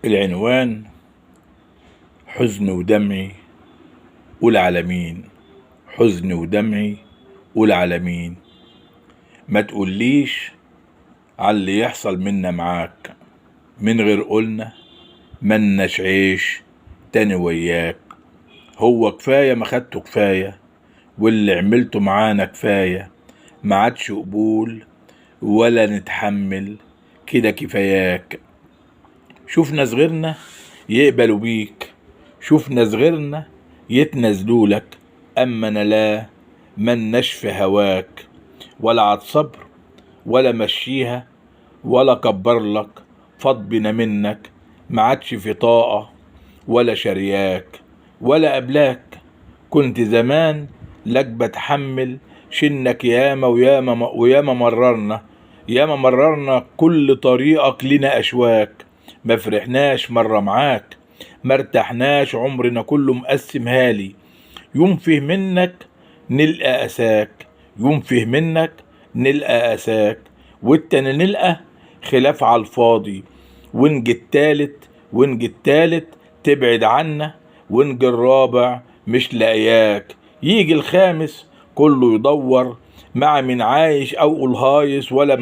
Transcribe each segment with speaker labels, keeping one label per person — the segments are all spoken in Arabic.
Speaker 1: العنوان: حزن ودمعي قول على مين. حزن ودمعي قول على مين. ما تقوليش على اللي يحصل منا معاك، من غير قولنا مناش عيش تاني وياك. هو كفاية ما خدته كفاية، واللي عملته معانا كفاية. ما عادش قبول ولا نتحمل كده كفاياك. شوف ناس غيرنا يقبلوا بيك، شوف ناس غيرنا يتنازلولك، اما انا لا، مناش في هواك. ولا عاد صبر ولا مشيها ولا كبر لك، فاض بنا منك. ما عادش في طاقة ولا شرياك ولا قبلاك. كنت زمان لك بتحمل شنك ياما وياما مررنا كل طريقك لنا أشواك. ما فرحناش مرة معاك، ما ارتحناش عمرنا كله مقسم هالي. يوم فيه منك نلقى أساك، يوم فيه منك نلقى أساك، والتاني نلقى خلاف على الفاضي. ونجي التالت تبعد عنا، ونجي الرابع مش لاقياك. يجي الخامس كله يدور مع من عايش او الهايص ولا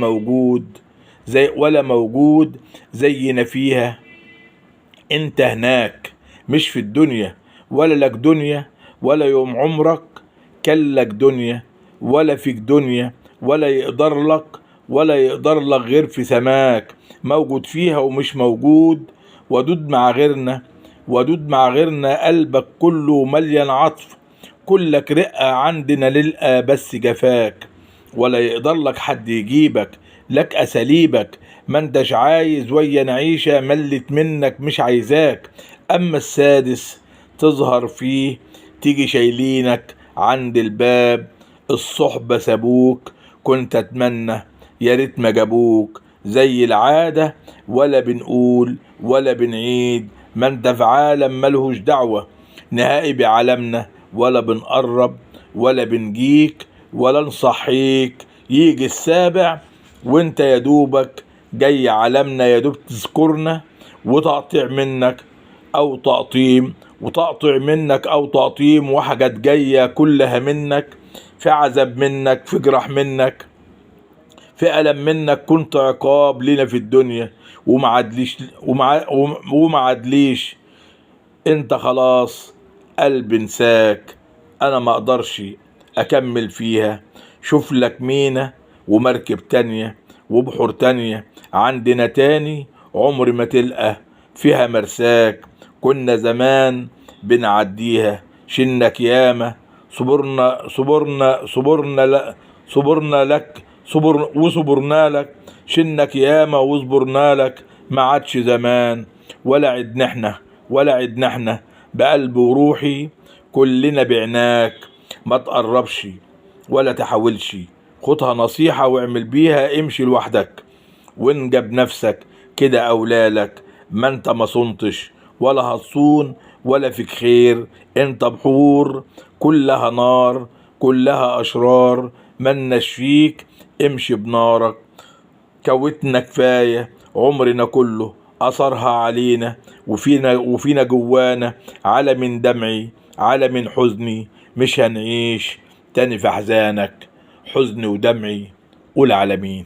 Speaker 1: موجود زينا فيها. انت هناك مش في الدنيا، ولا لك دنيا ولا يوم عمرك كان لك دنيا، ولا فيك دنيا ولا يقدر لك غير في سماك. موجود فيها ومش موجود، ودود مع غيرنا قلبك كله مليان عطف. كلك رقة عندنا للقى بس جفاك. ولا يقدر لك حد يجيبك، لك أساليبك ما انتش عايز ويا نعيشة ملت منك مش عايزاك. أما السادس تظهر فيه تيجي شايلينك عند الباب. الصحبة سابوك كنت أتمنى يا ريت ما جابوك زي العادة. ولا بنقول ولا بنعيد، ما انت في عالم ملهوش دعوة نهائي بعالمنا. ولا بنقرب ولا بنجيك ولا نصحيك. يجي السابع وانت يا دوبك جاي عالمنا، يا دوب تذكرنا وتقطيع منك او تقطيم وحاجات جاية كلها منك. في عذاب منك، في جرح منك، في ألم منك. كنت عقاب لنا في الدنيا ومعدليش. انت خلاص قلب انساك، انا ما اقدرش اكمل فيها. شوف لك مينا ومركب تانية وبحور تانية عندنا تاني، عمر ما تلقى فيها مرساك. كنا زمان بنعديها شنك ياما، صبرنا لك شنك ياما وصبرنا لك. ما عادش زمان ولا عدنا احنا بقلب وروحي كلنا بعناك. ما تقربش ولا تحاولش، خدها نصيحة واعمل بيها، امشي لوحدك وانجب نفسك كده أولالك. ما انت ما صنتش ولا هتصون ولا فيك خير. انت بحور كلها نار كلها أشرار، مناش فيك امشي بنارك. كوتنا كفاية عمرنا كله أثرها علينا، وفينا جوانا على من دمعي على من حزني. مش هنعيش تاني في أحزانك. حزن ودمعي قول على مين.